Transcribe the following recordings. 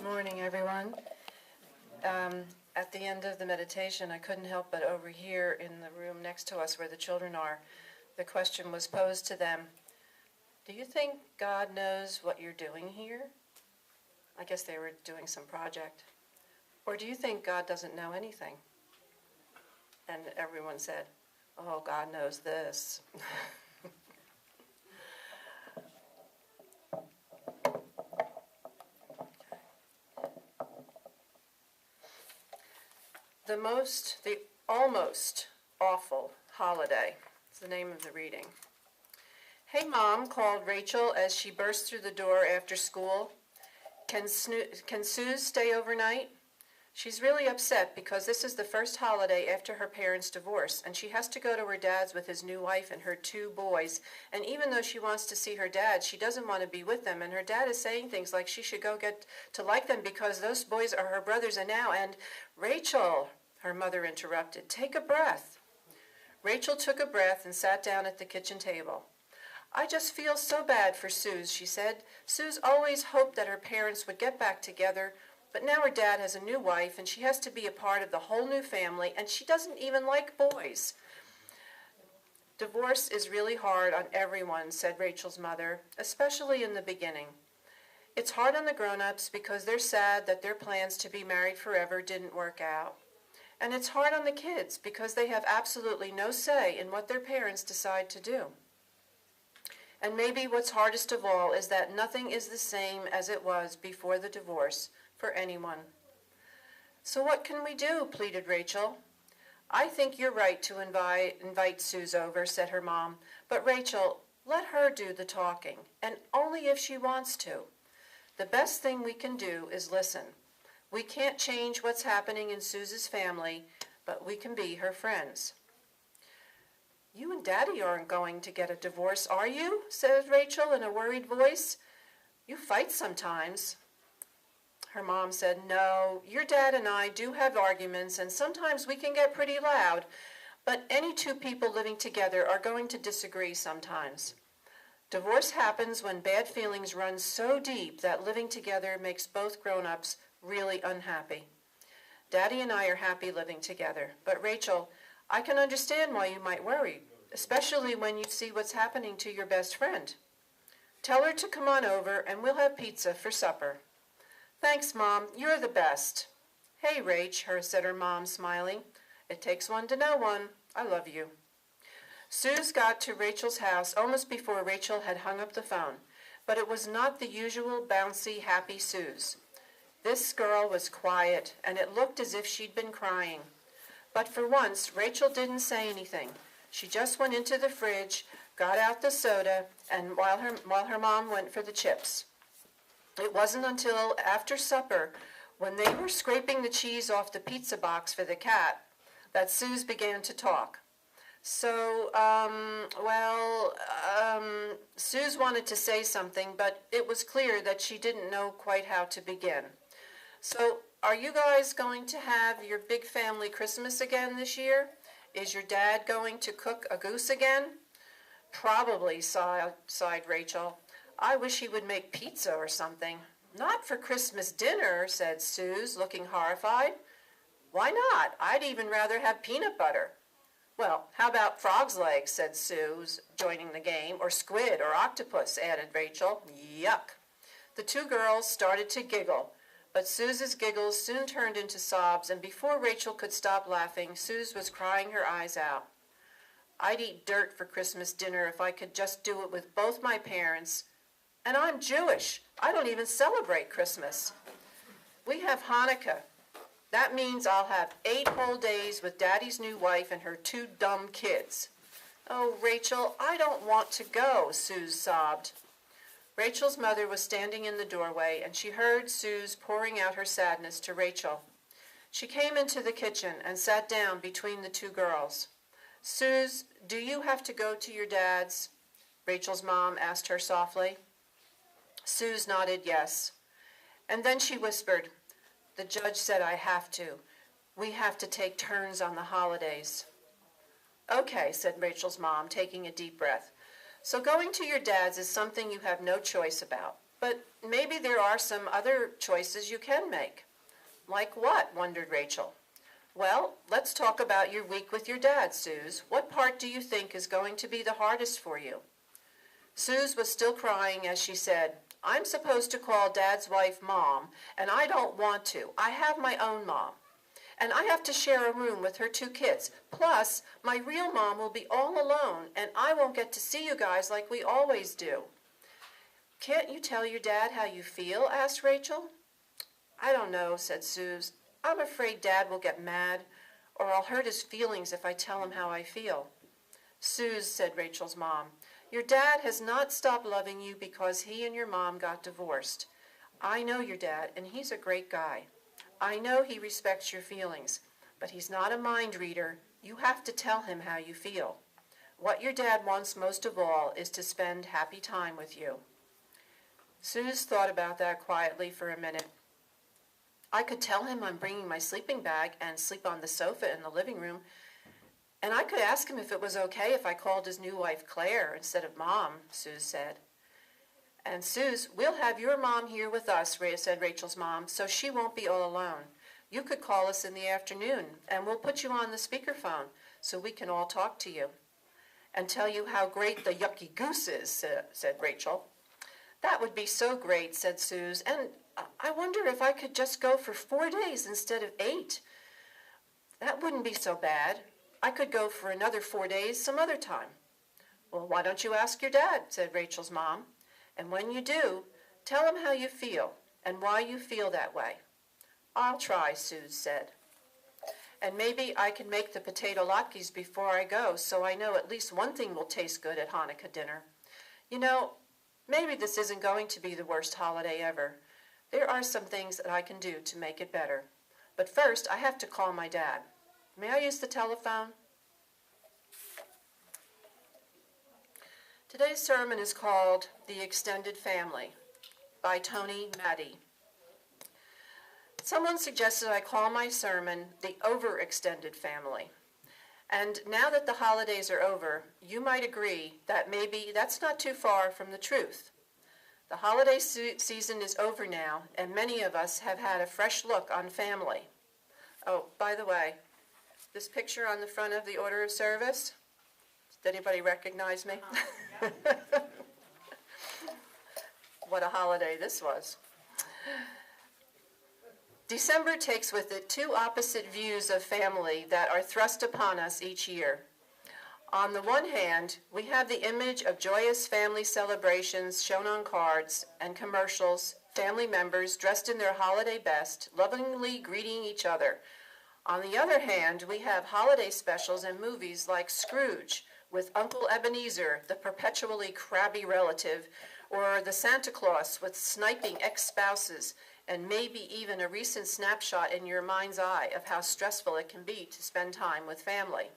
Good morning, everyone. At the end of the meditation, I couldn't help but overhear in the room next to us where the children are, the question was posed to them, do you think God knows what you're doing here? I guess they were doing some project. Or do you think God doesn't know anything? And everyone said, oh, God knows this. The almost awful holiday. It's the name of the reading. Hey, Mom, called Rachel as she burst through the door after school. Can Suze stay overnight? She's really upset because this is the first holiday after her parents' divorce, and she has to go to her dad's with his new wife and her 2 boys. And even though she wants to see her dad, she doesn't want to be with them. And her dad is saying things like she should go get to like them because those boys are her brothers. And Rachel, her mother interrupted, take a breath. Rachel took a breath and sat down at the kitchen table. I just feel so bad for Suze, she said. Suze always hoped that her parents would get back together, but now her dad has a new wife and she has to be a part of the whole new family, and she doesn't even like boys. Divorce is really hard on everyone, said Rachel's mother, especially in the beginning. It's hard on the grown-ups because they're sad that their plans to be married forever didn't work out. And it's hard on the kids because they have absolutely no say in what their parents decide to do. And maybe what's hardest of all is that nothing is the same as it was before the divorce for anyone. So what can we do? Pleaded Rachel. I think you're right to invite Suze over, said her mom. But Rachel, let her do the talking, and only if she wants to. The best thing we can do is listen. We can't change what's happening in Suze's family, but we can be her friends. You and Daddy aren't going to get a divorce, are you? Said Rachel in a worried voice. You fight sometimes. Her mom said, no, your dad and I do have arguments, and sometimes we can get pretty loud, but any 2 people living together are going to disagree sometimes. Divorce happens when bad feelings run so deep that living together makes both grown-ups really unhappy. Daddy and I are happy living together, but Rachel, I can understand why you might worry, especially when you see what's happening to your best friend. Tell her to come on over and we'll have pizza for supper. Thanks, Mom, you're the best. Hey, Rach, said her mom, smiling. It takes one to know one. I love you. Suze got to Rachel's house almost before Rachel had hung up the phone, but it was not the usual bouncy, happy Suze. This girl was quiet, and it looked as if she'd been crying. But for once, Rachel didn't say anything. She just went into the fridge, got out the soda, and while her mom went for the chips. It wasn't until after supper, when they were scraping the cheese off the pizza box for the cat, that Suze began to talk. Suze wanted to say something, but it was clear that she didn't know quite how to begin. So, are you guys going to have your big family Christmas again this year? Is your dad going to cook a goose again? Probably, sighed Rachel. I wish he would make pizza or something. Not for Christmas dinner, said Suze, looking horrified. Why not? I'd even rather have peanut butter. Well, how about frog's legs, said Suze, joining the game, or squid or octopus, added Rachel. Yuck. The 2 girls started to giggle, but Suze's giggles soon turned into sobs, and before Rachel could stop laughing, Suze was crying her eyes out. I'd eat dirt for Christmas dinner if I could just do it with both my parents. And I'm Jewish. I don't even celebrate Christmas. We have Hanukkah. That means I'll have 8 whole days with Daddy's new wife and her 2 dumb kids. Oh, Rachel, I don't want to go, Suze sobbed. Rachel's mother was standing in the doorway, and she heard Suze pouring out her sadness to Rachel. She came into the kitchen and sat down between the 2 girls. Suze, do you have to go to your dad's? Rachel's mom asked her softly. Suze nodded yes. And then she whispered, the judge said I have to. We have to take turns on the holidays. Okay, said Rachel's mom, taking a deep breath. So going to your dad's is something you have no choice about. But maybe there are some other choices you can make. Like what? Wondered Rachel. Well, let's talk about your week with your dad, Suze. What part do you think is going to be the hardest for you? Suze was still crying as she said, I'm supposed to call Dad's wife Mom, and I don't want to. I have my own mom. And I have to share a room with her 2 kids. Plus, my real mom will be all alone, and I won't get to see you guys like we always do. Can't you tell your dad how you feel? Asked Rachel. I don't know, said Suze. I'm afraid Dad will get mad, or I'll hurt his feelings if I tell him how I feel. Suze, said Rachel's mom, your dad has not stopped loving you because he and your mom got divorced. I know your dad, and he's a great guy. I know he respects your feelings, but he's not a mind reader. You have to tell him how you feel. What your dad wants most of all is to spend happy time with you. Suze thought about that quietly for a minute. I could tell him I'm bringing my sleeping bag and sleep on the sofa in the living room, and I could ask him if it was okay if I called his new wife Claire instead of Mom, Suze said. And Suze, we'll have your mom here with us, said Rachel's mom, so she won't be all alone. You could call us in the afternoon, and we'll put you on the speakerphone so we can all talk to you and tell you how great the yucky goose is, said Rachel. That would be so great, said Suze, and I wonder if I could just go for 4 days instead of 8. That wouldn't be so bad. I could go for another 4 days some other time. Well, why don't you ask your dad, said Rachel's mom. And when you do, tell him how you feel and why you feel that way. I'll try, Suze said. And maybe I can make the potato latkes before I go so I know at least one thing will taste good at Hanukkah dinner. You know, maybe this isn't going to be the worst holiday ever. There are some things that I can do to make it better. But first, I have to call my dad. May I use the telephone? Today's sermon is called The Extended Family by Toni Maddi. Someone suggested I call my sermon The Overextended Family. And now that the holidays are over, you might agree that maybe that's not too far from the truth. The holiday season is over now, and many of us have had a fresh look on family. Oh, by the way, this picture on the front of the order of service, did anybody recognize me? What a holiday this was. December takes with it 2 opposite views of family that are thrust upon us each year. On the one hand, we have the image of joyous family celebrations shown on cards and commercials, family members dressed in their holiday best, lovingly greeting each other. On the other hand, we have holiday specials and movies like Scrooge, with Uncle Ebenezer, the perpetually crabby relative, or the Santa Claus with sniping ex-spouses, and maybe even a recent snapshot in your mind's eye of how stressful it can be to spend time with family.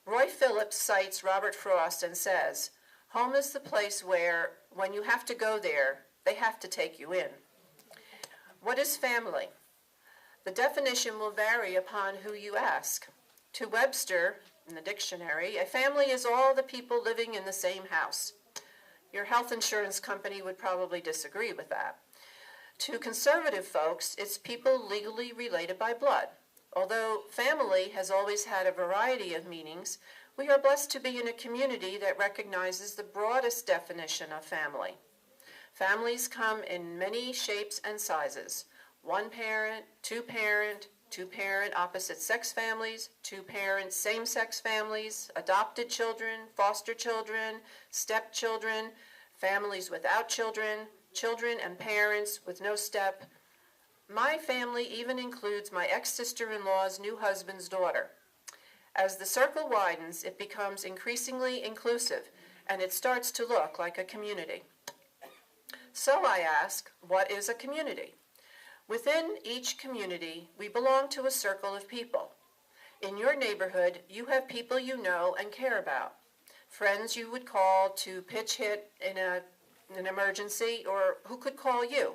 Roy Phillips cites Robert Frost and says, home is the place where, when you have to go there, they have to take you in. What is family? The definition will vary upon who you ask. To Webster, in the dictionary, a family is all the people living in the same house. Your health insurance company would probably disagree with that. To conservative folks, it's people legally related by blood. Although family has always had a variety of meanings, we are blessed to be in a community that recognizes the broadest definition of family. Families come in many shapes and sizes. 1 parent, 2 parent, 2 parent opposite-sex families, 2 parent same-sex families, adopted children, foster children, stepchildren, families without children, children and parents with no step. My family even includes my ex-sister-in-law's new husband's daughter. As the circle widens, it becomes increasingly inclusive, and it starts to look like a community. So I ask, what is a community? Within each community, we belong to a circle of people. In your neighborhood, you have people you know and care about, friends you would call to pitch hit in an emergency, or who could call you.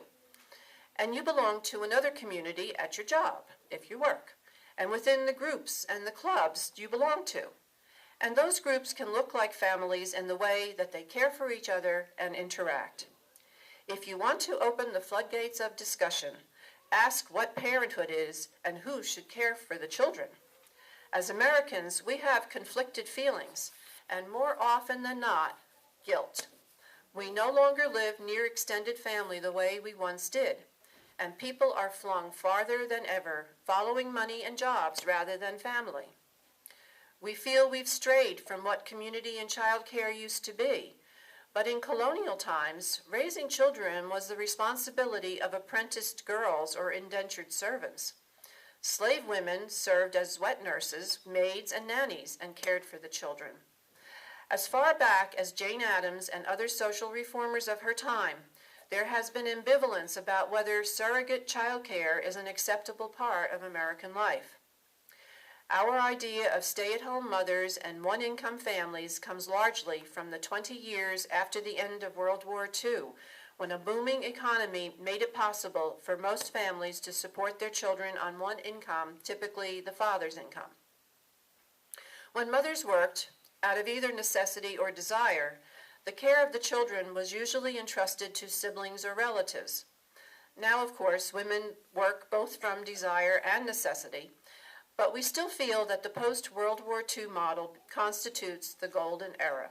And you belong to another community at your job, if you work, and within the groups and the clubs you belong to. And those groups can look like families in the way that they care for each other and interact. If you want to open the floodgates of discussion, ask what parenthood is and who should care for the children. As Americans, we have conflicted feelings, and more often than not, guilt. We no longer live near extended family the way we once did, and people are flung farther than ever, following money and jobs rather than family. We feel we've strayed from what community and child care used to be, but in colonial times, raising children was the responsibility of apprenticed girls or indentured servants. Slave women served as wet nurses, maids, and nannies and cared for the children. As far back as Jane Addams and other social reformers of her time, there has been ambivalence about whether surrogate child care is an acceptable part of American life. Our idea of stay-at-home mothers and one-income families comes largely from the 20 years after the end of World War II, when a booming economy made it possible for most families to support their children on one income, typically the father's income. When mothers worked, out of either necessity or desire, the care of the children was usually entrusted to siblings or relatives. Now, of course, women work both from desire and necessity, but we still feel that the post-World War II model constitutes the golden era.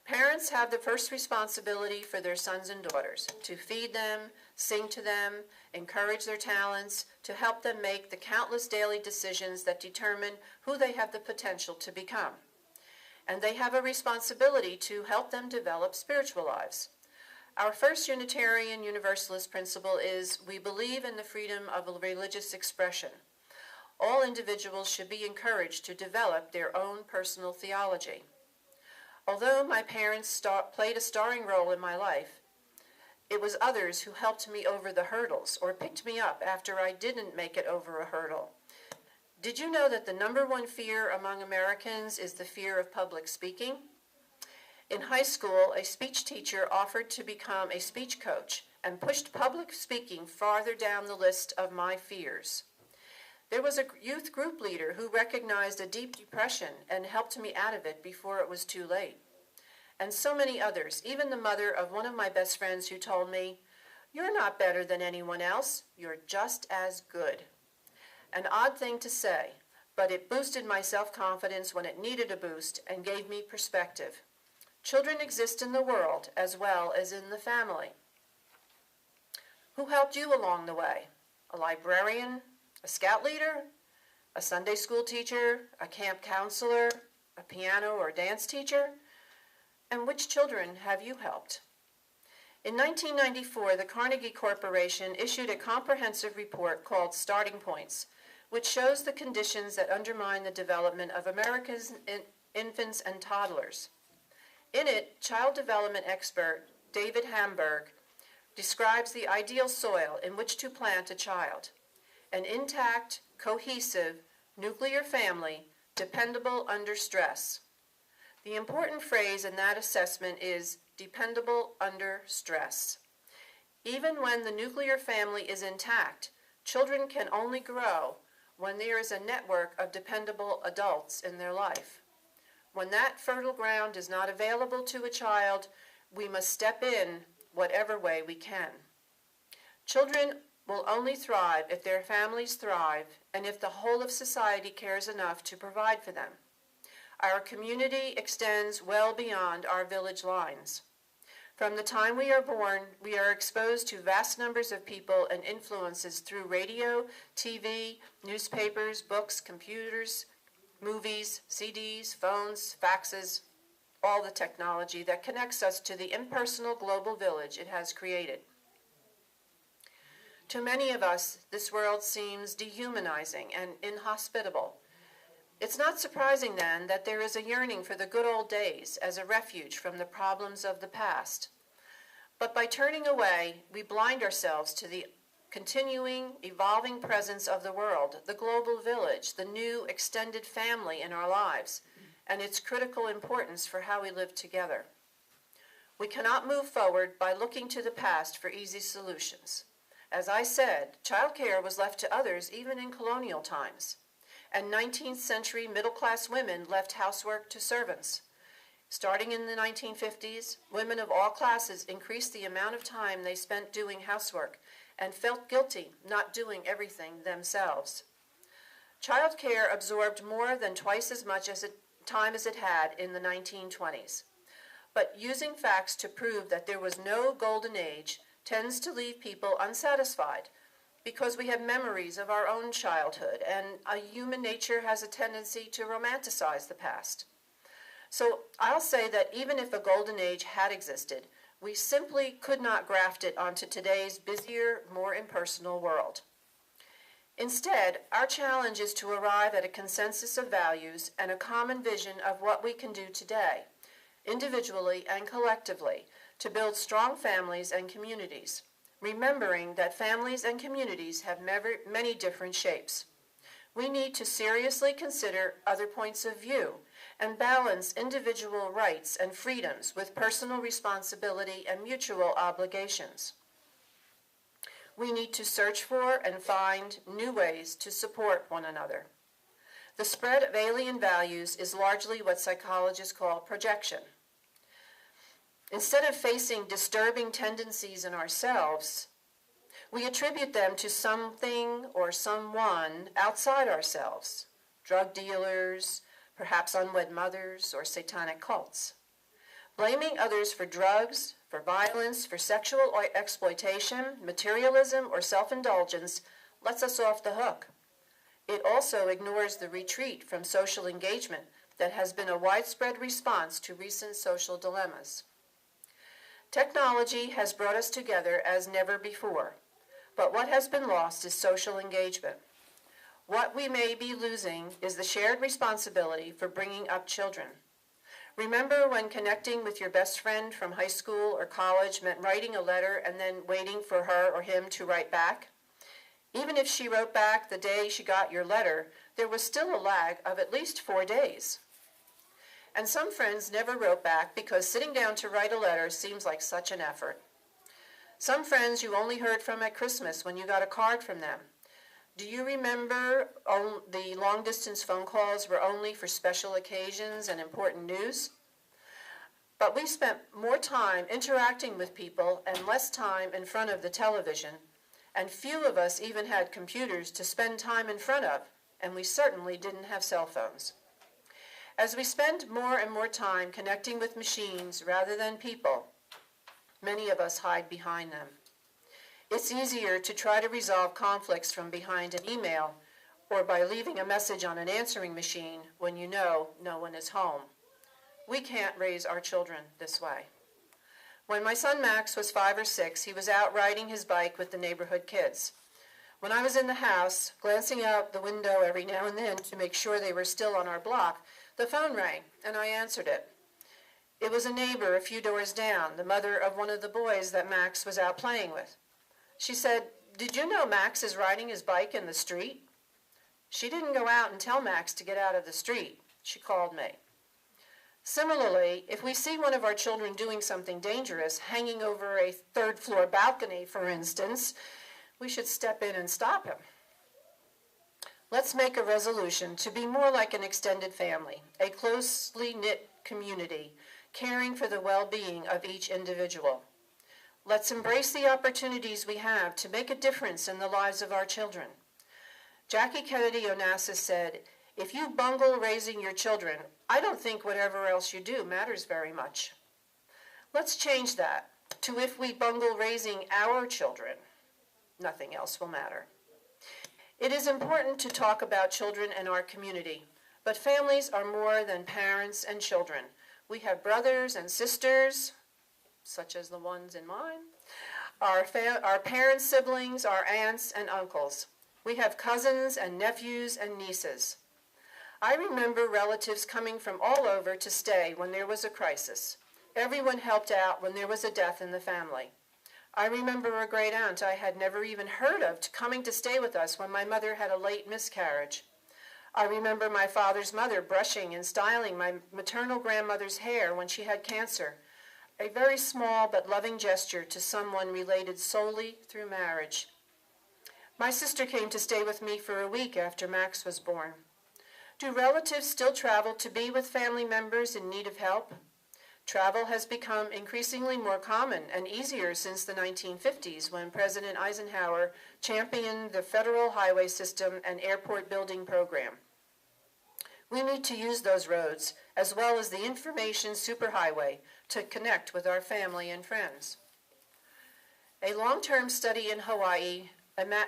Parents have the first responsibility for their sons and daughters, to feed them, sing to them, encourage their talents, to help them make the countless daily decisions that determine who they have the potential to become. And they have a responsibility to help them develop spiritual lives. Our first Unitarian Universalist principle is we believe in the freedom of religious expression. All individuals should be encouraged to develop their own personal theology. Although my parents played a starring role in my life, it was others who helped me over the hurdles or picked me up after I didn't make it over a hurdle. Did you know that the number one fear among Americans is the fear of public speaking? In high school, a speech teacher offered to become a speech coach and pushed public speaking farther down the list of my fears. There was a youth group leader who recognized a deep depression and helped me out of it before it was too late. And so many others, even the mother of one of my best friends who told me, "You're not better than anyone else, you're just as good." An odd thing to say, but it boosted my self-confidence when it needed a boost and gave me perspective. Children exist in the world as well as in the family. Who helped you along the way? A librarian? A scout leader? A Sunday school teacher? A camp counselor? A piano or dance teacher? And which children have you helped? In 1994, the Carnegie Corporation issued a comprehensive report called Starting Points, which shows the conditions that undermine the development of America's infants and toddlers. In it, child development expert David Hamburg describes the ideal soil in which to plant a child: an intact, cohesive, nuclear family, dependable under stress. The important phrase in that assessment is dependable under stress. Even when the nuclear family is intact, children can only grow when there is a network of dependable adults in their life. When that fertile ground is not available to a child, we must step in whatever way we can. Children will only thrive if their families thrive and if the whole of society cares enough to provide for them. Our community extends well beyond our village lines. From the time we are born, we are exposed to vast numbers of people and influences through radio, TV, newspapers, books, computers, movies, CDs, phones, faxes, all the technology that connects us to the impersonal global village it has created. To many of us, this world seems dehumanizing and inhospitable. It's not surprising, then, that there is a yearning for the good old days as a refuge from the problems of the past. But by turning away, we blind ourselves to the continuing, evolving presence of the world, the global village, the new extended family in our lives, and its critical importance for how we live together. We cannot move forward by looking to the past for easy solutions. As I said, childcare was left to others even in colonial times, and 19th century middle-class women left housework to servants. Starting in the 1950s, women of all classes increased the amount of time they spent doing housework and felt guilty not doing everything themselves. Child care absorbed more than twice as much time as it had in the 1920s. But using facts to prove that there was no golden age tends to leave people unsatisfied because we have memories of our own childhood, and human nature has a tendency to romanticize the past. So I'll say that even if a golden age had existed, we simply could not graft it onto today's busier, more impersonal world. Instead, our challenge is to arrive at a consensus of values and a common vision of what we can do today, individually and collectively, to build strong families and communities, remembering that families and communities have many different shapes. We need to seriously consider other points of view and balance individual rights and freedoms with personal responsibility and mutual obligations. We need to search for and find new ways to support one another. The spread of alien values is largely what psychologists call projection. Instead of facing disturbing tendencies in ourselves, we attribute them to something or someone outside ourselves, drug dealers, perhaps unwed mothers, or satanic cults. Blaming others for drugs, for violence, for sexual exploitation, materialism, or self-indulgence lets us off the hook. It also ignores the retreat from social engagement that has been a widespread response to recent social dilemmas. Technology has brought us together as never before, but what has been lost is social engagement. What we may be losing is the shared responsibility for bringing up children. Remember when connecting with your best friend from high school or college meant writing a letter and then waiting for her or him to write back? Even if she wrote back the day she got your letter, there was still a lag of at least 4 days. And some friends never wrote back because sitting down to write a letter seems like such an effort. Some friends you only heard from at Christmas when you got a card from them. Do you remember the long-distance phone calls were only for special occasions and important news? But we spent more time interacting with people and less time in front of the television, and few of us even had computers to spend time in front of, and we certainly didn't have cell phones. As we spend more and more time connecting with machines rather than people, many of us hide behind them. It's easier to try to resolve conflicts from behind an email or by leaving a message on an answering machine when you know no one is home. We can't raise our children this way. When my son Max was 5 or 6, he was out riding his bike with the neighborhood kids. When I was in the house, glancing out the window every now and then to make sure they were still on our block, the phone rang, and I answered it. It was a neighbor a few doors down, the mother of one of the boys that Max was out playing with. She said, "Did you know Max is riding his bike in the street?" She didn't go out and tell Max to get out of the street. She called me. Similarly, if we see one of our children doing something dangerous, hanging over a third-floor balcony, for instance, we should step in and stop him. Let's make a resolution to be more like an extended family, a closely knit community, caring for the well-being of each individual. Let's embrace the opportunities we have to make a difference in the lives of our children. Jackie Kennedy Onassis said, "If you bungle raising your children, I don't think whatever else you do matters very much." Let's change that to if we bungle raising our children, nothing else will matter. It is important to talk about children in our community, but families are more than parents and children. We have brothers and sisters, such as the ones in mine, our parents' siblings, our aunts and uncles. We have cousins and nephews and nieces. I remember relatives coming from all over to stay when there was a crisis. Everyone helped out when there was a death in the family. I remember a great aunt I had never even heard of coming to stay with us when my mother had a late miscarriage. I remember my father's mother brushing and styling my maternal grandmother's hair when she had cancer, a very small but loving gesture to someone related solely through marriage. My sister came to stay with me for a week after Max was born. Do relatives still travel to be with family members in need of help? Travel has become increasingly more common and easier since the 1950s when President Eisenhower championed the federal highway system and airport building program. We need to use those roads, as well as the information superhighway, to connect with our family and friends. A long-term study in Hawaii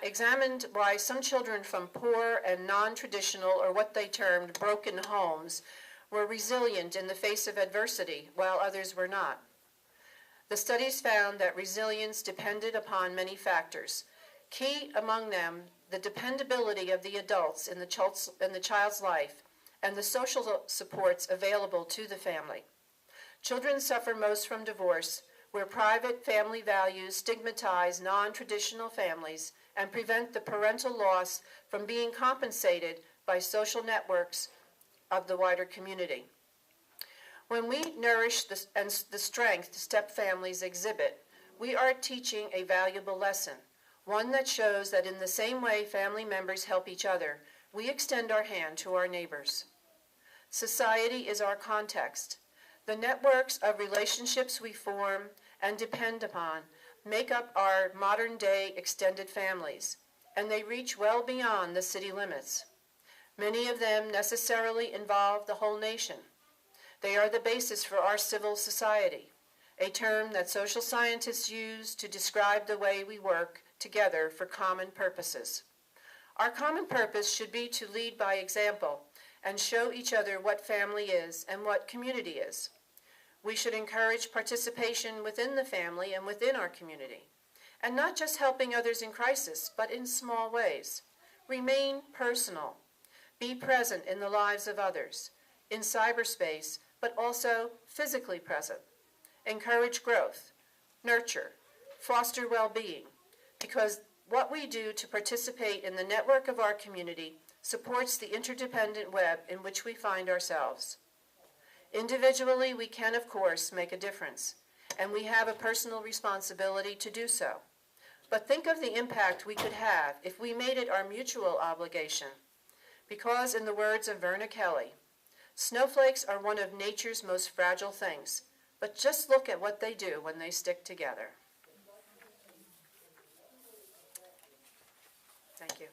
examined why some children from poor and non-traditional, or what they termed broken homes, were resilient in the face of adversity, while others were not. The studies found that resilience depended upon many factors. Key among them, the dependability of the adults in the child's life and the social supports available to the family. Children suffer most from divorce, where private family values stigmatize non-traditional families and prevent the parental loss from being compensated by social networks of the wider community. When we nourish the strength step-families exhibit, we are teaching a valuable lesson, one that shows that in the same way family members help each other, we extend our hand to our neighbors. Society is our context. The networks of relationships we form and depend upon make up our modern-day extended families, and they reach well beyond the city limits. Many of them necessarily involve the whole nation. They are the basis for our civil society, a term that social scientists use to describe the way we work together for common purposes. Our common purpose should be to lead by example and show each other what family is and what community is. We should encourage participation within the family and within our community, and not just helping others in crisis, but in small ways. Remain personal. Be present in the lives of others, in cyberspace, but also physically present. Encourage growth, nurture, foster well-being, because what we do to participate in the network of our community supports the interdependent web in which we find ourselves. Individually, we can, of course, make a difference, and we have a personal responsibility to do so. But think of the impact we could have if we made it our mutual obligation. Because, in the words of Verna Kelly, snowflakes are one of nature's most fragile things, but just look at what they do when they stick together. Thank you.